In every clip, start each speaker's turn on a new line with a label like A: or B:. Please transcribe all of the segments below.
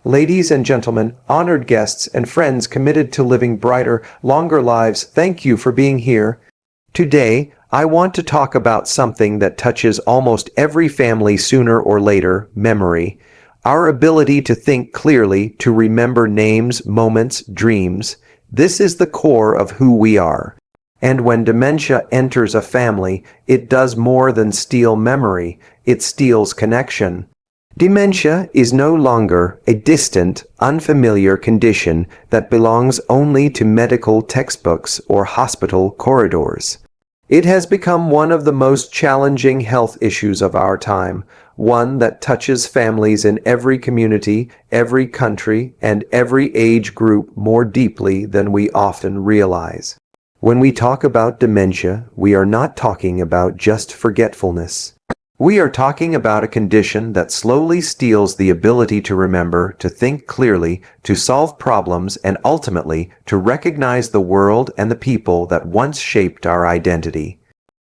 A: Ladies and gentlemen, honored guests and friends committed to living brighter, longer lives, thank you for being here. Today, I want to talk about something that touches almost every family sooner or later: memory. Our ability to think clearly, to remember names, moments, dreams. This is the core of who we are. And when dementia enters a family, it does more than steal memory, it steals connection. Dementia is no longer a distant, unfamiliar condition that belongs only to medical textbooks or hospital corridors. It has become one of the most challenging health issues of our time, one that touches families in every community, every country, and every age group more deeply than we often realize. When we talk about dementia, we are not talking about just forgetfulness. We are talking about a condition that slowly steals the ability to remember, to think clearly, to solve problems, and ultimately to recognize the world and the people that once shaped our identity.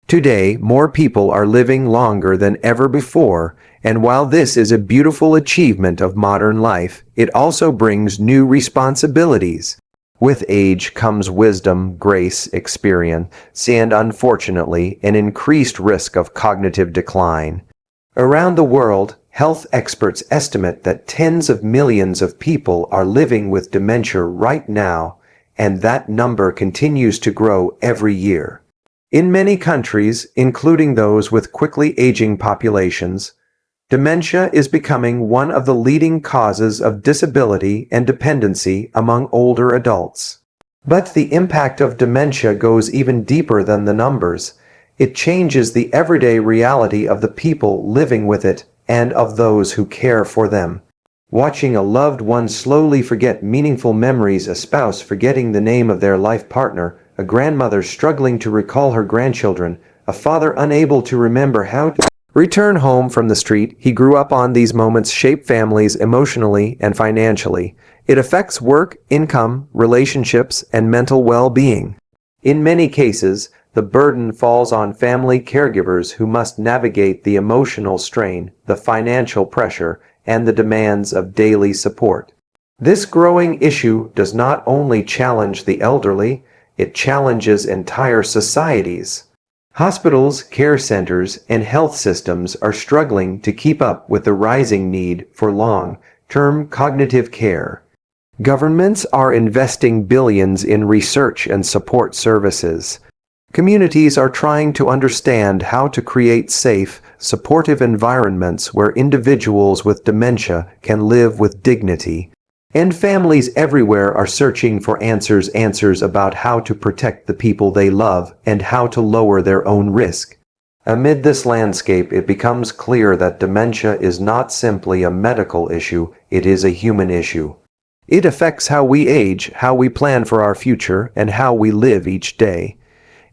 A: Today, more people are living longer than ever before, and while this is a beautiful achievement of modern life, it also brings new responsibilities. With age comes wisdom, grace, experience, and unfortunately, an increased risk of cognitive decline. Around the world, health experts estimate that tens of millions of people are living with dementia right now, and that number continues to grow every year. In many countries, including those with quickly aging populations, dementia is becoming one of the leading causes of disability and dependency among older adults. But the impact of dementia goes even deeper than the numbers. It changes the everyday reality of the people living with it and of those who care for them. Watching a loved one slowly forget meaningful memories, a spouse forgetting the name of their life partner, a grandmother struggling to recall her grandchildren, a father unable to remember how to return home from the street he grew up on. These moments shape families emotionally and financially. It affects work, income, relationships, and mental well-being. In many cases, the burden falls on family caregivers who must navigate the emotional strain, the financial pressure, and the demands of daily support. This growing issue does not only challenge the elderly, it challenges entire societies. Hospitals, care centers, and health systems are struggling to keep up with the rising need for long-term cognitive care. Governments are investing billions in research and support services. Communities are trying to understand how to create safe, supportive environments where individuals with dementia can live with dignity. And families everywhere are searching for answers about how to protect the people they love and how to lower their own risk. Amid this landscape, it becomes clear that dementia is not simply a medical issue, it is a human issue. It affects how we age, how we plan for our future, and how we live each day.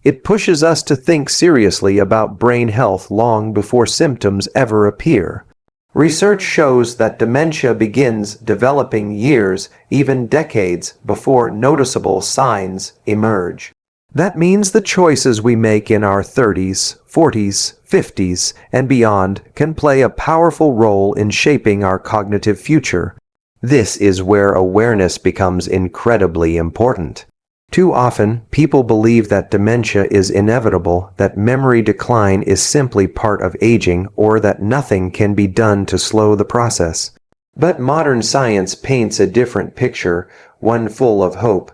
A: It pushes us to think seriously about brain health long before symptoms ever appear. Research shows that dementia begins developing years, even decades, before noticeable signs emerge. That means the choices we make in our 30s, 40s, 50s, and beyond can play a powerful role in shaping our cognitive future. This is where awareness becomes incredibly important. Too often, people believe that dementia is inevitable, that memory decline is simply part of aging, or that nothing can be done to slow the process. But modern science paints a different picture, one full of hope.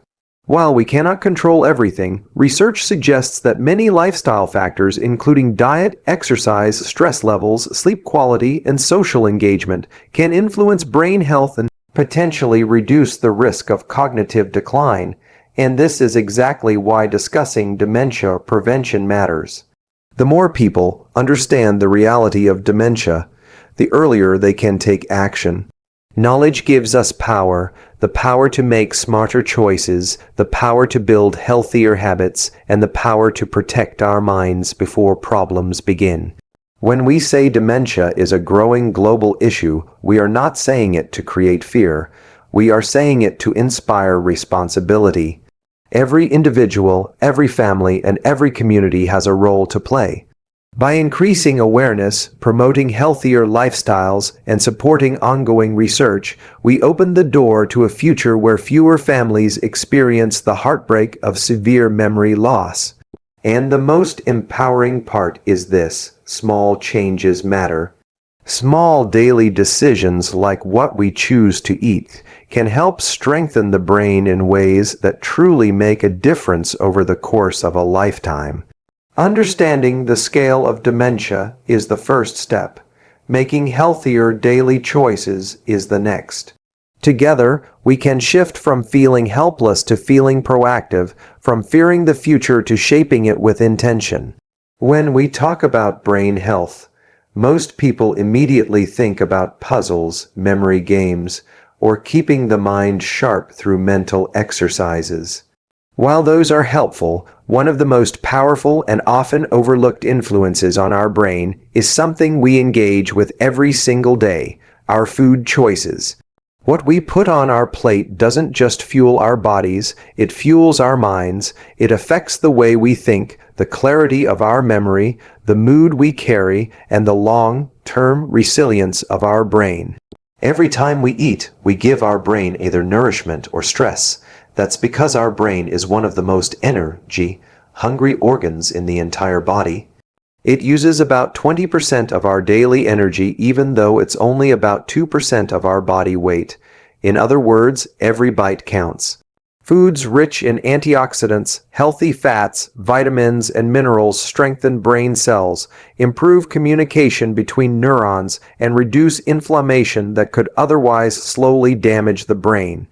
A: While we cannot control everything, research suggests that many lifestyle factors, including diet, exercise, stress levels, sleep quality, and social engagement, can influence brain health and potentially reduce the risk of cognitive decline. And this is exactly why discussing dementia prevention matters. The more people understand the reality of dementia, the earlier they can take action. Knowledge gives us power, the power to make smarter choices, the power to build healthier habits, and the power to protect our minds before problems begin. When we say dementia is a growing global issue, we are not saying it to create fear. We are saying it to inspire responsibility. Every individual, every family, and every community has a role to play. By increasing awareness, promoting healthier lifestyles, and supporting ongoing research, we open the door to a future where fewer families experience the heartbreak of severe memory loss. And the most empowering part is this: small changes matter. Small daily decisions like what we choose to eat can help strengthen the brain in ways that truly make a difference over the course of a lifetime. Understanding the scale of dementia is the first step. Making healthier daily choices is the next. Together, we can shift from feeling helpless to feeling proactive, from fearing the future to shaping it with intention. When we talk about brain health, most people immediately think about puzzles, memory games, or keeping the mind sharp through mental exercises. While those are helpful, one of the most powerful and often overlooked influences on our brain is something we engage with every single day: our food choices. What we put on our plate doesn't just fuel our bodies, it fuels our minds. It affects the way we think, the clarity of our memory, the mood we carry, and the long-term resilience of our brain. Every time we eat, we give our brain either nourishment or stress. That's because our brain is one of the most energy-hungry organs in the entire body. It uses about 20% of our daily energy, even though it's only about 2% of our body weight. In other words, every bite counts. Foods rich in antioxidants, healthy fats, vitamins, and minerals strengthen brain cells, improve communication between neurons, and reduce inflammation that could otherwise slowly damage the brain.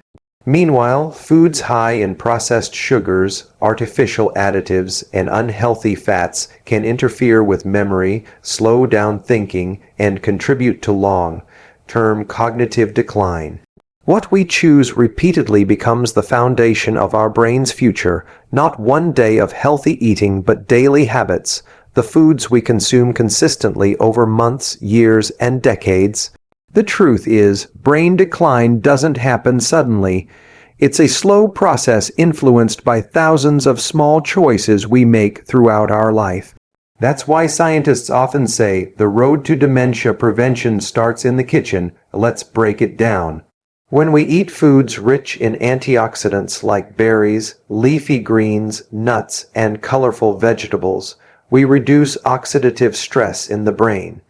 A: Meanwhile, foods high in processed sugars, artificial additives, and unhealthy fats can interfere with memory, slow down thinking, and contribute to long-term cognitive decline. What we choose repeatedly becomes the foundation of our brain's future, not one day of healthy eating but daily habits, the foods we consume consistently over months, years, and decades. The truth is, brain decline doesn't happen suddenly. It's a slow process influenced by thousands of small choices we make throughout our life. That's why scientists often say the road to dementia prevention starts in the kitchen. Let's break it down. When we eat foods rich in antioxidants like berries, leafy greens, nuts, and colorful vegetables, we reduce oxidative stress in the brain.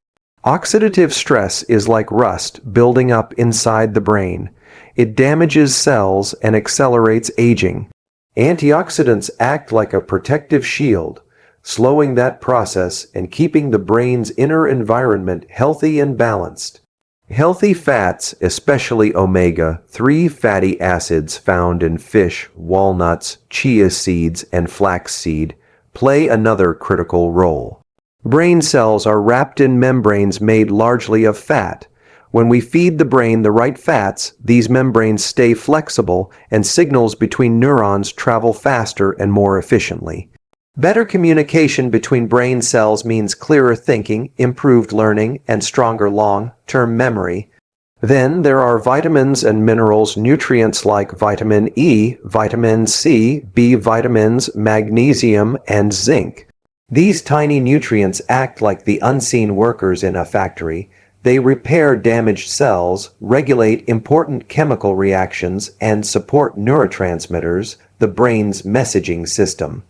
A: Oxidative stress is like rust building up inside the brain. It damages cells and accelerates aging. Antioxidants act like a protective shield, slowing that process and keeping the brain's inner environment healthy and balanced. Healthy fats, especially omega-3 fatty acids found in fish, walnuts, chia seeds, and flaxseed, play another critical role. Brain cells are wrapped in membranes made largely of fat. When we feed the brain the right fats, these membranes stay flexible and signals between neurons travel faster and more efficiently. Better communication between brain cells means clearer thinking, improved learning, and stronger long-term memory. Then there are vitamins and minerals, nutrients like vitamin E, vitamin C, B vitamins, magnesium, and zinc. These tiny nutrients act like the unseen workers in a factory. They repair damaged cells, regulate important chemical reactions, and support neurotransmitters, the brain's messaging system.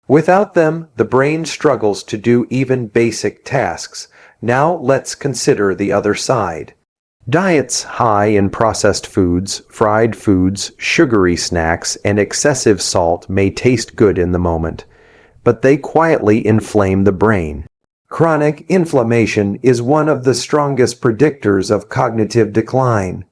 A: Without them, the brain struggles to do even basic tasks. Now let's consider the other side. Diets high in processed foods, fried foods, sugary snacks, and excessive salt may taste good in the moment, but they quietly inflame the brain. Chronic inflammation is one of the strongest predictors of cognitive decline.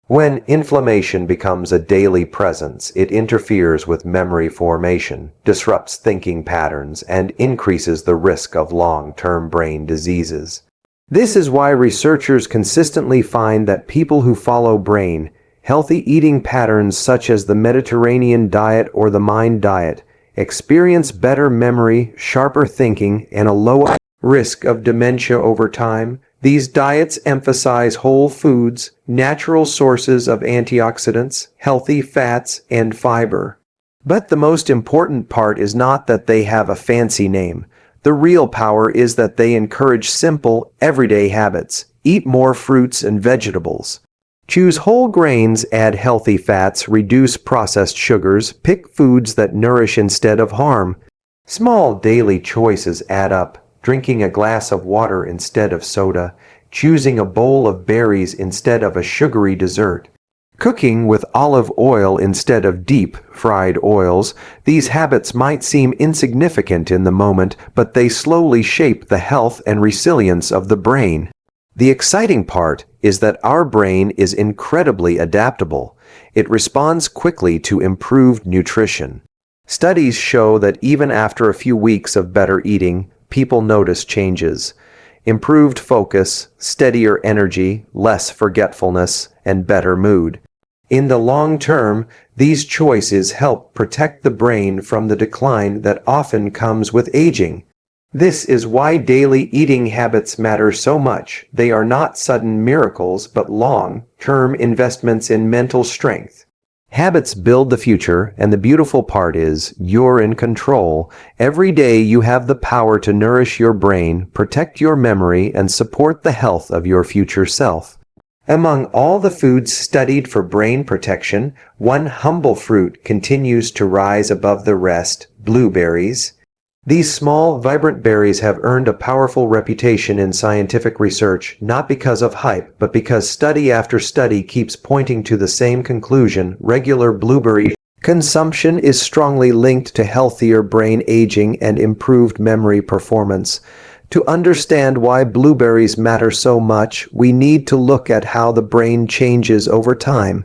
A: When inflammation becomes a daily presence, it interferes with memory formation, disrupts thinking patterns, and increases the risk of long-term brain diseases. This is why researchers consistently find that people who follow brain healthy eating patterns such as the Mediterranean diet or the MIND diet experience better memory, sharper thinking, and a lower risk of dementia over time. These diets emphasize whole foods, natural sources of antioxidants, healthy fats, and fiber. But the most important part is not that they have a fancy name. The real power is that they encourage simple, everyday habits. Eat more fruits and vegetables. Choose whole grains, add healthy fats, reduce processed sugars, pick foods that nourish instead of harm. Small daily choices add up. Drinking a glass of water instead of soda, choosing a bowl of berries instead of a sugary dessert, cooking with olive oil instead of deep fried oils. These habits might seem insignificant in the moment, but they slowly shape the health and resilience of the brain. The exciting part is that our brain is incredibly adaptable. It responds quickly to improved nutrition. Studies show that even after a few weeks of better eating, people notice changes. Improved focus, steadier energy, less forgetfulness, and better mood. In the long term, these choices help protect the brain from the decline that often comes with aging. This is why daily eating habits matter so much. They are not sudden miracles, but long-term investments in mental strength. Habits build the future, and the beautiful part is you're in control. Every day you have the power to nourish your brain, protect your memory, and support the health of your future self. Among all the foods studied for brain protection, one humble fruit continues to rise above the rest: blueberries. These small, vibrant berries have earned a powerful reputation in scientific research, not because of hype, but because study after study keeps pointing to the same conclusion: regular blueberry consumption is strongly linked to healthier brain aging and improved memory performance. To understand why blueberries matter so much, we need to look at how the brain changes over time.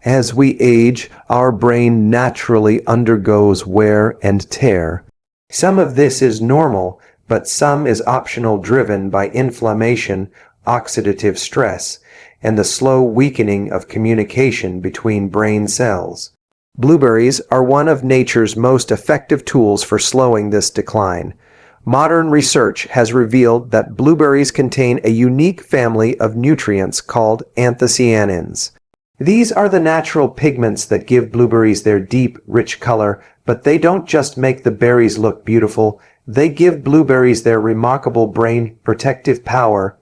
A: As we age, our brain naturally undergoes wear and tear. Some of this is normal, but some is optional, driven by inflammation, oxidative stress, and the slow weakening of communication between brain cells. Blueberries are one of nature's most effective tools for slowing this decline. Modern research has revealed that blueberries contain a unique family of nutrients called anthocyanins. These are the natural pigments that give blueberries their deep, rich color, but they don't just make the berries look beautiful, they give blueberries their remarkable brain protective power.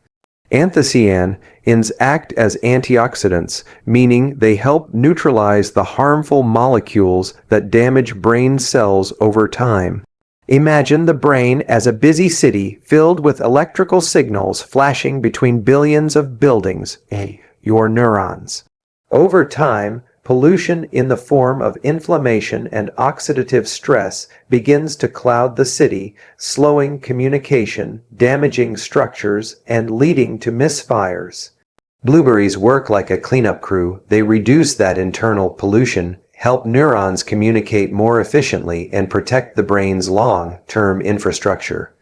A: Anthocyanins act as antioxidants, meaning they help neutralize the harmful molecules that damage brain cells over time. Imagine the brain as a busy city filled with electrical signals flashing between billions of buildings, your neurons. Over time, pollution in the form of inflammation and oxidative stress begins to cloud the city, slowing communication, damaging structures, and leading to misfires. Blueberries work like a cleanup crew. They reduce that internal pollution, help neurons communicate more efficiently, and protect the brain's long-term infrastructure.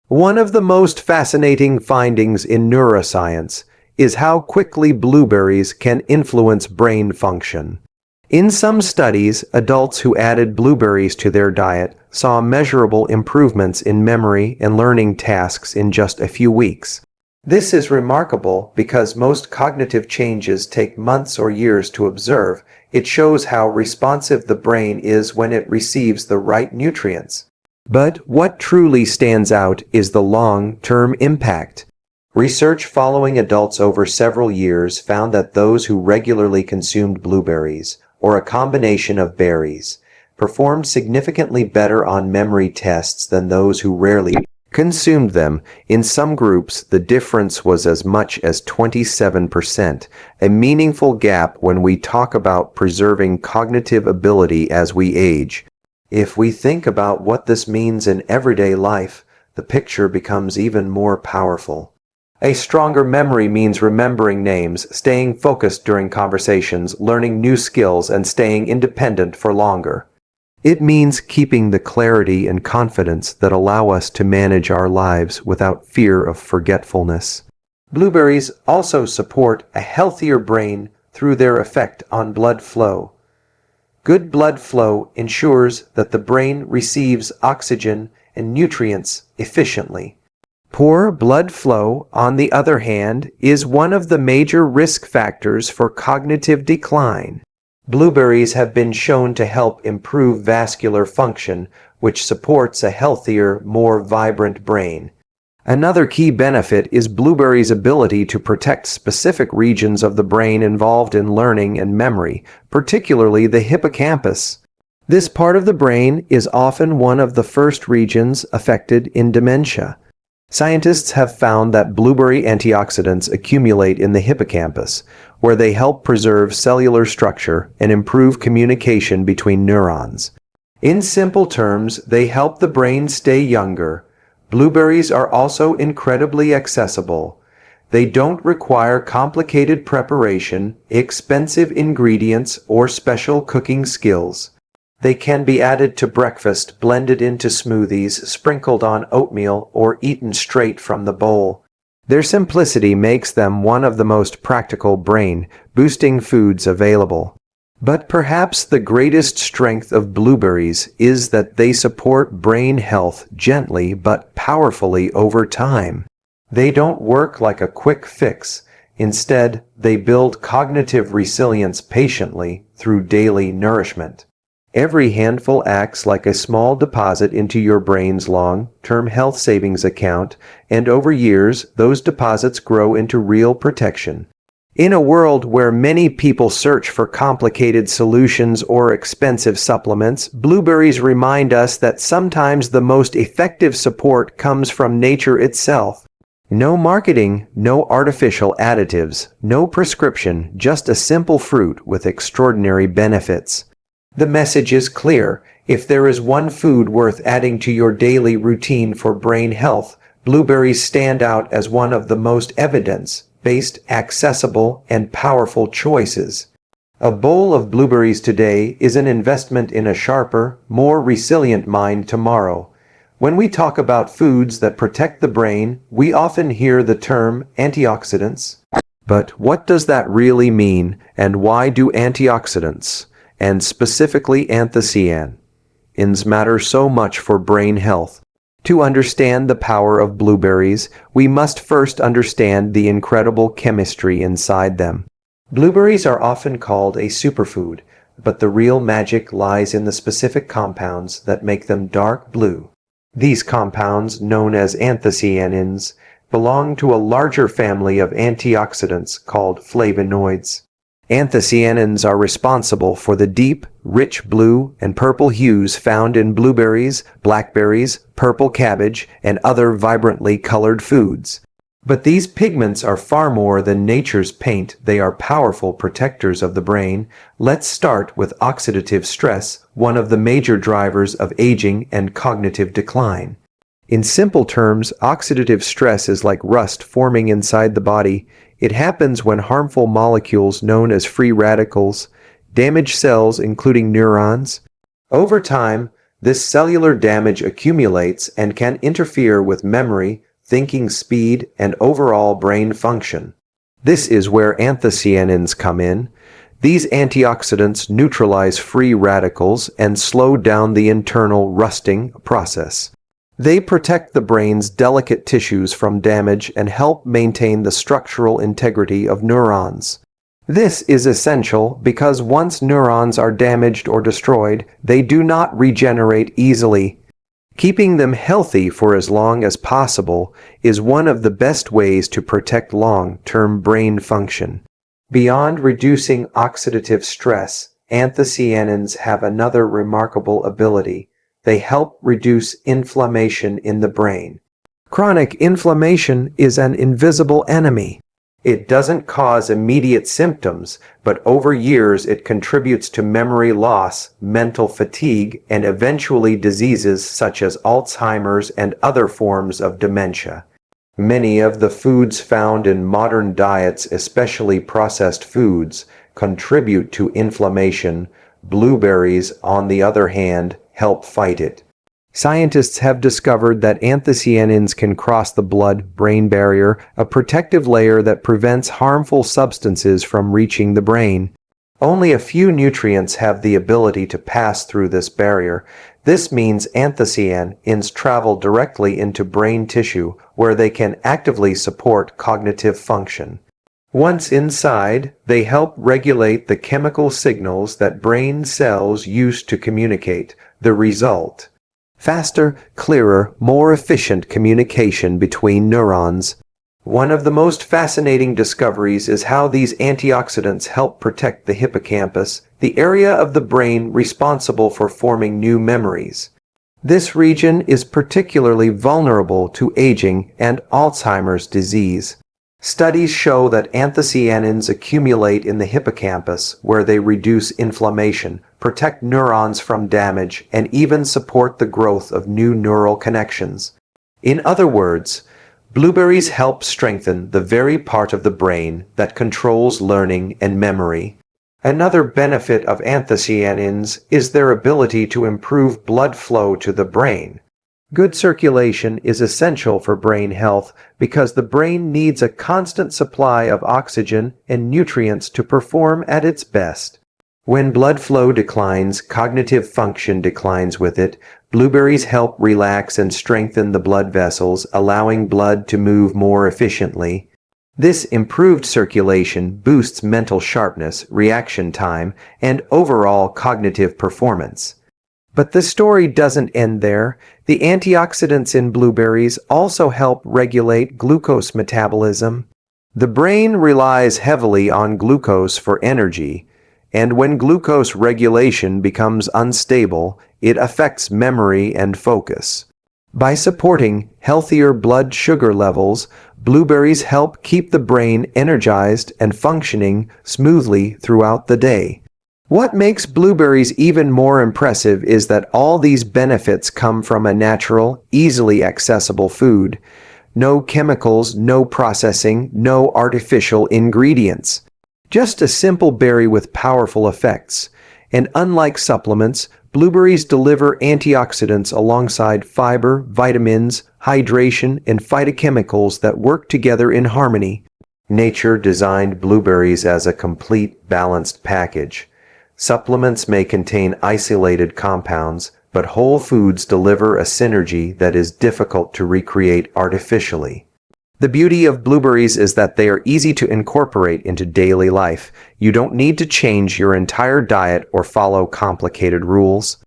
A: One of the most fascinating findings in neuroscience is how quickly blueberries can influence brain function. In some studies, adults who added blueberries to their diet saw measurable improvements in memory and learning tasks in just a few weeks. This is remarkable because most cognitive changes take months or years to observe. It shows how responsive the brain is when it receives the right nutrients. But what truly stands out is the long-term impact. Research following adults over several years found that those who regularly consumed blueberries, or a combination of berries, performed significantly better on memory tests than those who rarely consumed them. In some groups, the difference was as much as 27%, a meaningful gap when we talk about preserving cognitive ability as we age. If we think about what this means in everyday life, the picture becomes even more powerful. A stronger memory means remembering names, staying focused during conversations, learning new skills, and staying independent for longer. It means keeping the clarity and confidence that allow us to manage our lives without fear of forgetfulness. Blueberries also support a healthier brain through their effect on blood flow. Good blood flow ensures that the brain receives oxygen and nutrients efficiently. Poor blood flow, on the other hand, is one of the major risk factors for cognitive decline. Blueberries have been shown to help improve vascular function, which supports a healthier, more vibrant brain. Another key benefit is blueberries' ability to protect specific regions of the brain involved in learning and memory, particularly the hippocampus. This part of the brain is often one of the first regions affected in dementia. Scientists have found that blueberry antioxidants accumulate in the hippocampus, where they help preserve cellular structure and improve communication between neurons. In simple terms, they help the brain stay younger. Blueberries are also incredibly accessible. They don't require complicated preparation, expensive ingredients, or special cooking skills. They can be added to breakfast, blended into smoothies, sprinkled on oatmeal, or eaten straight from the bowl. Their simplicity makes them one of the most practical brain-boosting foods available. But perhaps the greatest strength of blueberries is that they support brain health gently but powerfully over time. They don't work like a quick fix. Instead, they build cognitive resilience patiently through daily nourishment. Every handful acts like a small deposit into your brain's long-term health savings account, and over years, those deposits grow into real protection. In a world where many people search for complicated solutions or expensive supplements, blueberries remind us that sometimes the most effective support comes from nature itself. No marketing, no artificial additives, no prescription, just a simple fruit with extraordinary benefits. The message is clear. If there is one food worth adding to your daily routine for brain health, blueberries stand out as one of the most evidence-based, accessible, and powerful choices. A bowl of blueberries today is an investment in a sharper, more resilient mind tomorrow. When we talk about foods that protect the brain, we often hear the term antioxidants. But what does that really mean, and why do antioxidants, and specifically anthocyanins, matter so much for brain health? To understand the power of blueberries, we must first understand the incredible chemistry inside them. Blueberries are often called a superfood, but the real magic lies in the specific compounds that make them dark blue. These compounds, known as anthocyanins, belong to a larger family of antioxidants called flavonoids. Anthocyanins are responsible for the deep, rich blue and purple hues found in blueberries, blackberries, purple cabbage, and other vibrantly colored foods. But these pigments are far more than nature's paint. They are powerful protectors of the brain. Let's start with oxidative stress, one of the major drivers of aging and cognitive decline. In simple terms, oxidative stress is like rust forming inside the body. It happens when harmful molecules known as free radicals damage cells, including neurons. Over time, this cellular damage accumulates and can interfere with memory, thinking speed, and overall brain function. This is where anthocyanins come in. These antioxidants neutralize free radicals and slow down the internal rusting process. They protect the brain's delicate tissues from damage and help maintain the structural integrity of neurons. This is essential because once neurons are damaged or destroyed, they do not regenerate easily. Keeping them healthy for as long as possible is one of the best ways to protect long-term brain function. Beyond reducing oxidative stress, anthocyanins have another remarkable ability. They help reduce inflammation in the brain. Chronic inflammation is an invisible enemy. It doesn't cause immediate symptoms, but over years it contributes to memory loss, mental fatigue, and eventually diseases such as Alzheimer's and other forms of dementia. Many of the foods found in modern diets, especially processed foods, contribute to inflammation. Blueberries, on the other hand, help fight it. Scientists have discovered that anthocyanins can cross the blood-brain barrier, a protective layer that prevents harmful substances from reaching the brain. Only a few nutrients have the ability to pass through this barrier. This means anthocyanins travel directly into brain tissue, where they can actively support cognitive function. Once inside, they help regulate the chemical signals that brain cells use to communicate. The result: faster, clearer, more efficient communication between neurons. One of the most fascinating discoveries is how these antioxidants help protect the hippocampus, the area of the brain responsible for forming new memories. This region is particularly vulnerable to aging and Alzheimer's disease. Studies show that anthocyanins accumulate in the hippocampus, where they reduce inflammation, protect neurons from damage, and even support the growth of new neural connections. In other words, blueberries help strengthen the very part of the brain that controls learning and memory. Another benefit of anthocyanins is their ability to improve blood flow to the brain. Good circulation is essential for brain health because the brain needs a constant supply of oxygen and nutrients to perform at its best. When blood flow declines, cognitive function declines with it. Blueberries help relax and strengthen the blood vessels, allowing blood to move more efficiently. This improved circulation boosts mental sharpness, reaction time, and overall cognitive performance. But the story doesn't end there. The antioxidants in blueberries also help regulate glucose metabolism. The brain relies heavily on glucose for energy, and when glucose regulation becomes unstable, it affects memory and focus. By supporting healthier blood sugar levels, blueberries help keep the brain energized and functioning smoothly throughout the day. What makes blueberries even more impressive is that all these benefits come from a natural, easily accessible food. No chemicals, no processing, no artificial ingredients. Just a simple berry with powerful effects. And unlike supplements, blueberries deliver antioxidants alongside fiber, vitamins, hydration, and phytochemicals that work together in harmony. Nature designed blueberries as a complete, balanced package. Supplements may contain isolated compounds, but whole foods deliver a synergy that is difficult to recreate artificially. The beauty of blueberries is that they are easy to incorporate into daily life. You don't need to change your entire diet or follow complicated rules.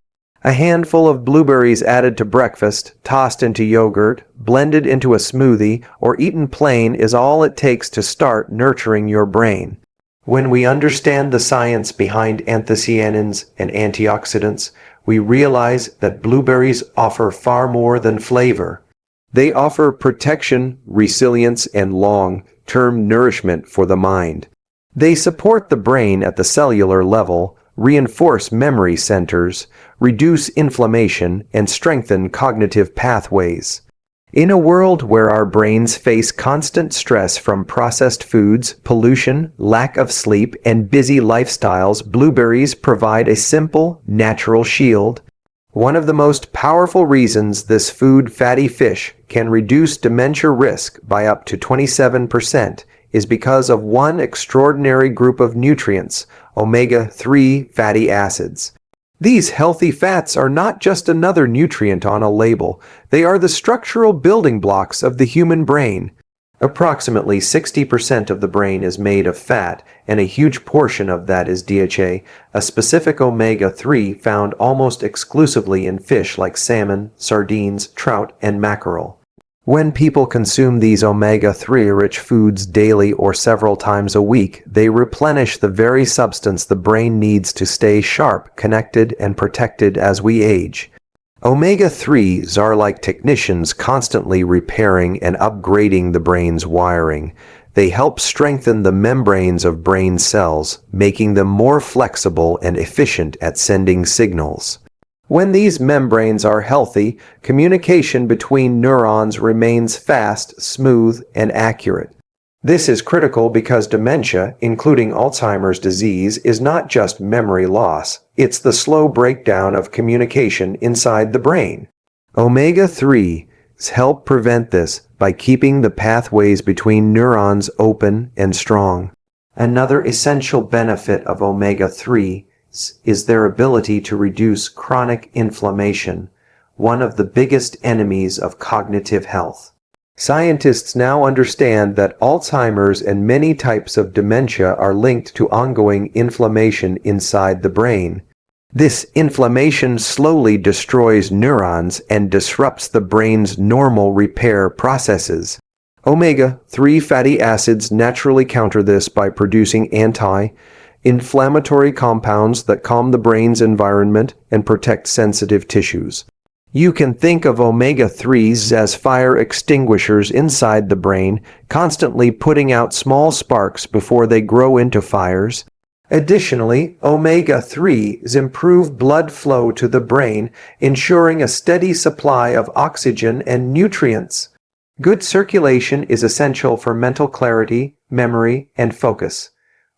A: A handful of blueberries added to breakfast, tossed into yogurt, blended into a smoothie, or eaten plain is all it takes to start nurturing your brain. When we understand the science behind anthocyanins and antioxidants, we realize that blueberries offer far more than flavor. They offer protection, resilience, and long-term nourishment for the mind. They support the brain at the cellular level, reinforce memory centers, reduce inflammation, and strengthen cognitive pathways. In a world where our brains face constant stress from processed foods, pollution, lack of sleep, and busy lifestyles, blueberries provide a simple, natural shield. One of the most powerful reasons this food, fatty fish, can reduce dementia risk by up to 27% is because of one extraordinary group of nutrients, omega-3 fatty acids. These healthy fats are not just another nutrient on a label. They are the structural building blocks of the human brain. Approximately 60% of the brain is made of fat, and a huge portion of that is DHA, a specific omega-3 found almost exclusively in fish like salmon, sardines, trout, and mackerel. When people consume these omega-3-rich foods daily or several times a week, they replenish the very substance the brain needs to stay sharp, connected, and protected as we age. Omega-3s are like technicians constantly repairing and upgrading the brain's wiring. They help strengthen the membranes of brain cells, making them more flexible and efficient at sending signals. When these membranes are healthy, communication between neurons remains fast, smooth, and accurate. This is critical because dementia, including Alzheimer's disease, is not just memory loss. It's the slow breakdown of communication inside the brain. Omega-3s help prevent this by keeping the pathways between neurons open and strong. Another essential benefit of omega-3 is their ability to reduce chronic inflammation, one of the biggest enemies of cognitive health. Scientists now understand that Alzheimer's and many types of dementia are linked to ongoing inflammation inside the brain. This inflammation slowly destroys neurons and disrupts the brain's normal repair processes. Omega-3 fatty acids naturally counter this by producing anti-inflammatory compounds that calm the brain's environment and protect sensitive tissues. You can think of omega-3s as fire extinguishers inside the brain, constantly putting out small sparks before they grow into fires. Additionally, omega-3s improve blood flow to the brain, ensuring a steady supply of oxygen and nutrients. Good circulation is essential for mental clarity, memory, and focus.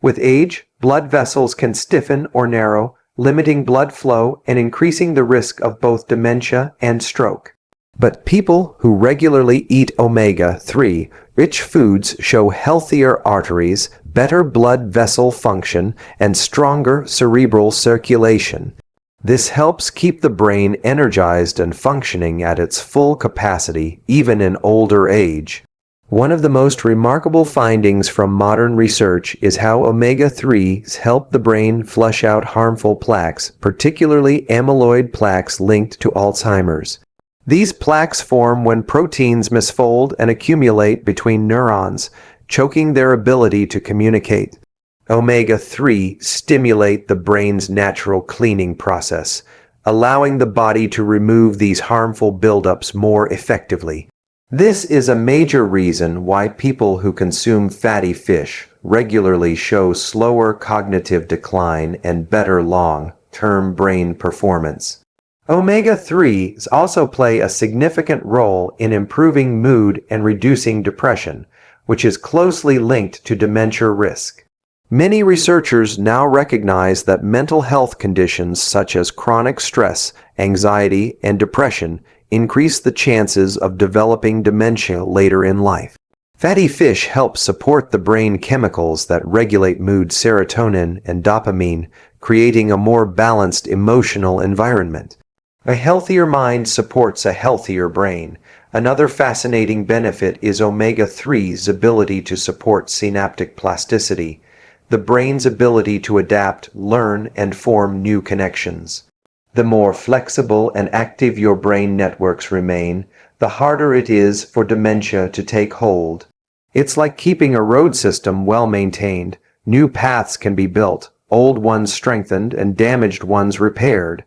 A: With age, blood vessels can stiffen or narrow, limiting blood flow and increasing the risk of both dementia and stroke. But people who regularly eat omega-3 rich foods show healthier arteries, better blood vessel function, and stronger cerebral circulation. This helps keep the brain energized and functioning at its full capacity, even in older age. One of the most remarkable findings from modern research is how omega-3s help the brain flush out harmful plaques, particularly amyloid plaques linked to Alzheimer's. These plaques form when proteins misfold and accumulate between neurons, choking their ability to communicate. Omega-3 stimulate the brain's natural cleaning process, allowing the body to remove these harmful buildups more effectively. This is a major reason why people who consume fatty fish regularly show slower cognitive decline and better long-term brain performance. Omega-3s also play a significant role in improving mood and reducing depression, which is closely linked to dementia risk. Many researchers now recognize that mental health conditions such as chronic stress, anxiety, and depression increase the chances of developing dementia later in life. Fatty fish help support the brain chemicals that regulate mood, serotonin and dopamine, creating a more balanced emotional environment. A healthier mind supports a healthier brain. Another fascinating benefit is omega-3's ability to support synaptic plasticity, the brain's ability to adapt, learn, and form new connections. The more flexible and active your brain networks remain, the harder it is for dementia to take hold. It's like keeping a road system well maintained. New paths can be built, old ones strengthened, and damaged ones repaired.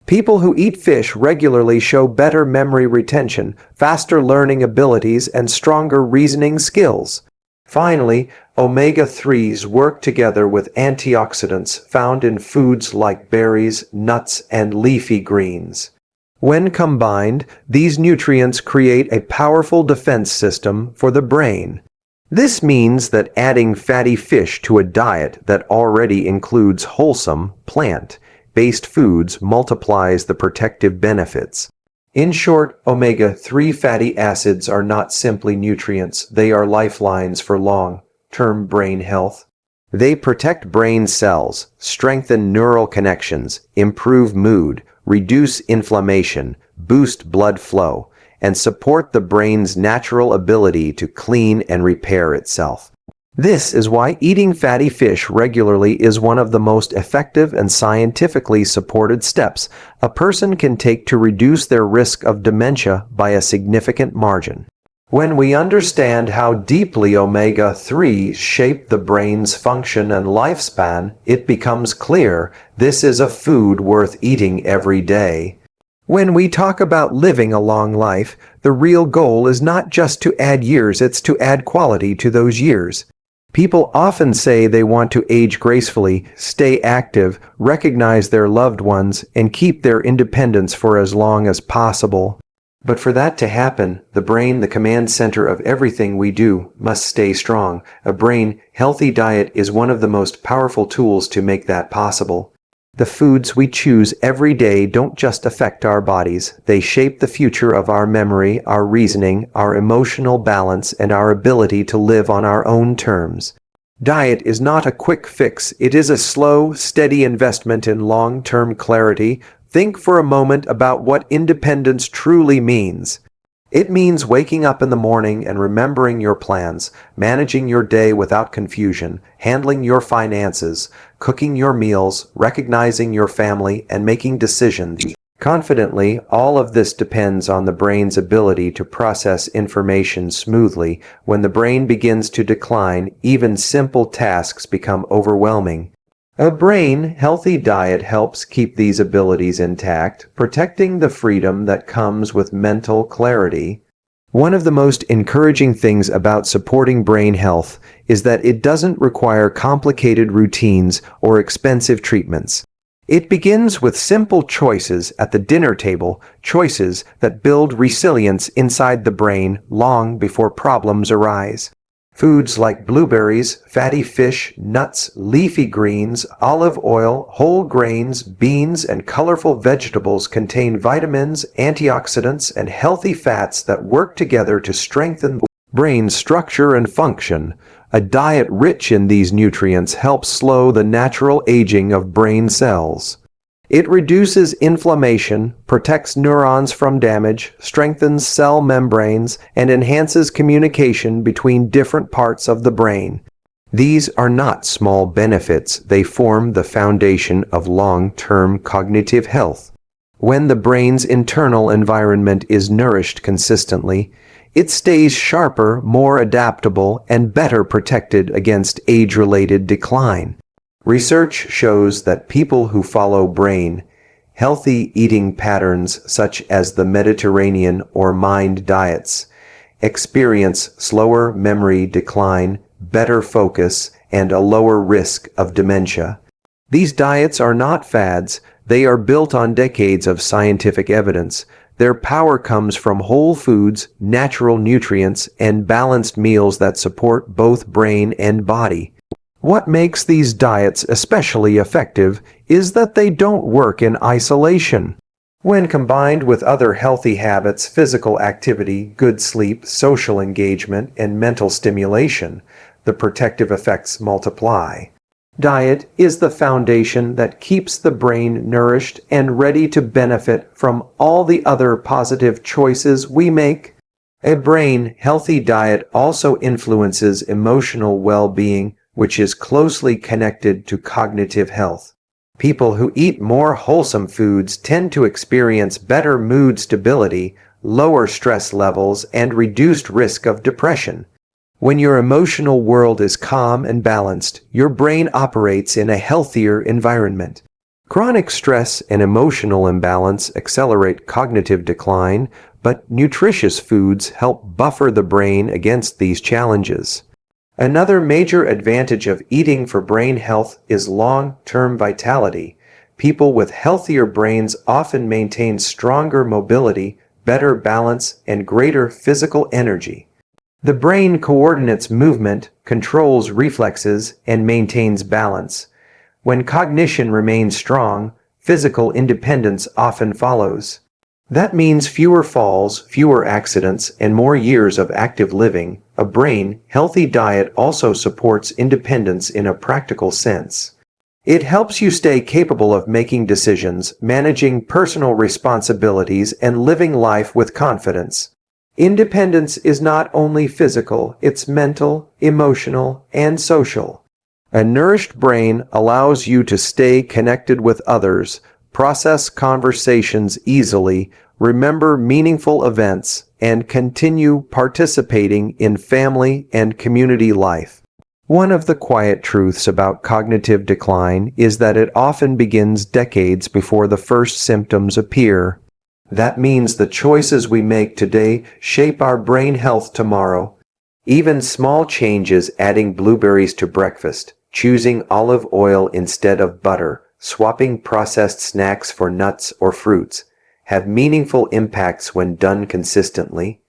A: People who eat fish regularly show better memory retention, faster learning abilities, and stronger reasoning skills. Finally, omega-3s work together with antioxidants found in foods like berries, nuts, and leafy greens. When combined, these nutrients create a powerful defense system for the brain. This means that adding fatty fish to a diet that already includes wholesome, plant-based foods multiplies the protective benefits. In short, omega-3 fatty acids are not simply nutrients, they are lifelines for long-term brain health. They protect brain cells, strengthen neural connections, improve mood, reduce inflammation, boost blood flow, and support the brain's natural ability to clean and repair itself. This is why eating fatty fish regularly is one of the most effective and scientifically supported steps a person can take to reduce their risk of dementia by a significant margin. When we understand how deeply omega-3 shape the brain's function and lifespan, it becomes clear this is a food worth eating every day. When we talk about living a long life, the real goal is not just to add years, it's to add quality to those years. People often say they want to age gracefully, stay active, recognize their loved ones, and keep their independence for as long as possible. But for that to happen, the brain, the command center of everything we do, must stay strong. A brain-healthy diet is one of the most powerful tools to make that possible. The foods we choose every day don't just affect our bodies, they shape the future of our memory, our reasoning, our emotional balance, and our ability to live on our own terms. Diet is not a quick fix, it is a slow, steady investment in long-term clarity. Think for a moment about what independence truly means. It means waking up in the morning and remembering your plans, managing your day without confusion, handling your finances, cooking your meals, recognizing your family, and making decisions confidently. All of this depends on the brain's ability to process information smoothly. When the brain begins to decline, even simple tasks become overwhelming. A brain-healthy diet helps keep these abilities intact, protecting the freedom that comes with mental clarity. One of the most encouraging things about supporting brain health is that it doesn't require complicated routines or expensive treatments. It begins with simple choices at the dinner table, choices that build resilience inside the brain long before problems arise. Foods like blueberries, fatty fish, nuts, leafy greens, olive oil, whole grains, beans, and colorful vegetables contain vitamins, antioxidants, and healthy fats that work together to strengthen brain structure and function. A diet rich in these nutrients helps slow the natural aging of brain cells. It reduces inflammation, protects neurons from damage, strengthens cell membranes, and enhances communication between different parts of the brain. These are not small benefits, they form the foundation of long-term cognitive health. When the brain's internal environment is nourished consistently, it stays sharper, more adaptable, and better protected against age-related decline. Research shows that people who follow brain-healthy eating patterns such as the Mediterranean or MIND diets experience slower memory decline, better focus, and a lower risk of dementia. These diets are not fads, they are built on decades of scientific evidence. Their power comes from whole foods, natural nutrients, and balanced meals that support both brain and body. What makes these diets especially effective is that they don't work in isolation. When combined with other healthy habits, physical activity, good sleep, social engagement, and mental stimulation, the protective effects multiply. Diet is the foundation that keeps the brain nourished and ready to benefit from all the other positive choices we make. A brain-healthy diet also influences emotional well-being, which is closely connected to cognitive health. People who eat more wholesome foods tend to experience better mood stability, lower stress levels, and reduced risk of depression. When your emotional world is calm and balanced, your brain operates in a healthier environment. Chronic stress and emotional imbalance accelerate cognitive decline, but nutritious foods help buffer the brain against these challenges. Another major advantage of eating for brain health is long-term vitality. People with healthier brains often maintain stronger mobility, better balance, and greater physical energy. The brain coordinates movement, controls reflexes, and maintains balance. When cognition remains strong, physical independence often follows. That means fewer falls, fewer accidents, and more years of active living. A brain-healthy diet also supports independence in a practical sense. It helps you stay capable of making decisions, managing personal responsibilities, and living life with confidence. Independence is not only physical, it's mental, emotional, and social. A nourished brain allows you to stay connected with others, process conversations easily, remember meaningful events, and continue participating in family and community life. One of the quiet truths about cognitive decline is that it often begins decades before the first symptoms appear. That means the choices we make today shape our brain health tomorrow. Even small changes, adding blueberries to breakfast, choosing olive oil instead of butter, swapping processed snacks for nuts or fruits, have meaningful impacts when done consistently.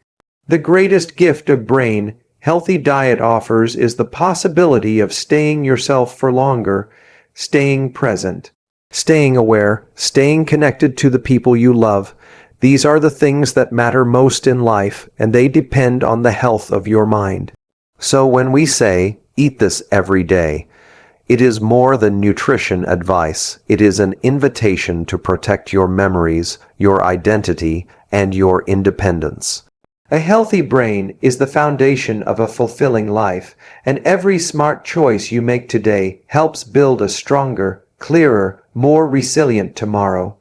A: The greatest gift a brain-healthy diet offers is the possibility of staying yourself for longer, staying present, staying aware, staying connected to the people you love. These are the things that matter most in life, and they depend on the health of your mind. So when we say, eat this every day, it is more than nutrition advice. It is an invitation to protect your memories, your identity, and your independence. A healthy brain is the foundation of a fulfilling life, and every smart choice you make today helps build a stronger, clearer, more resilient tomorrow.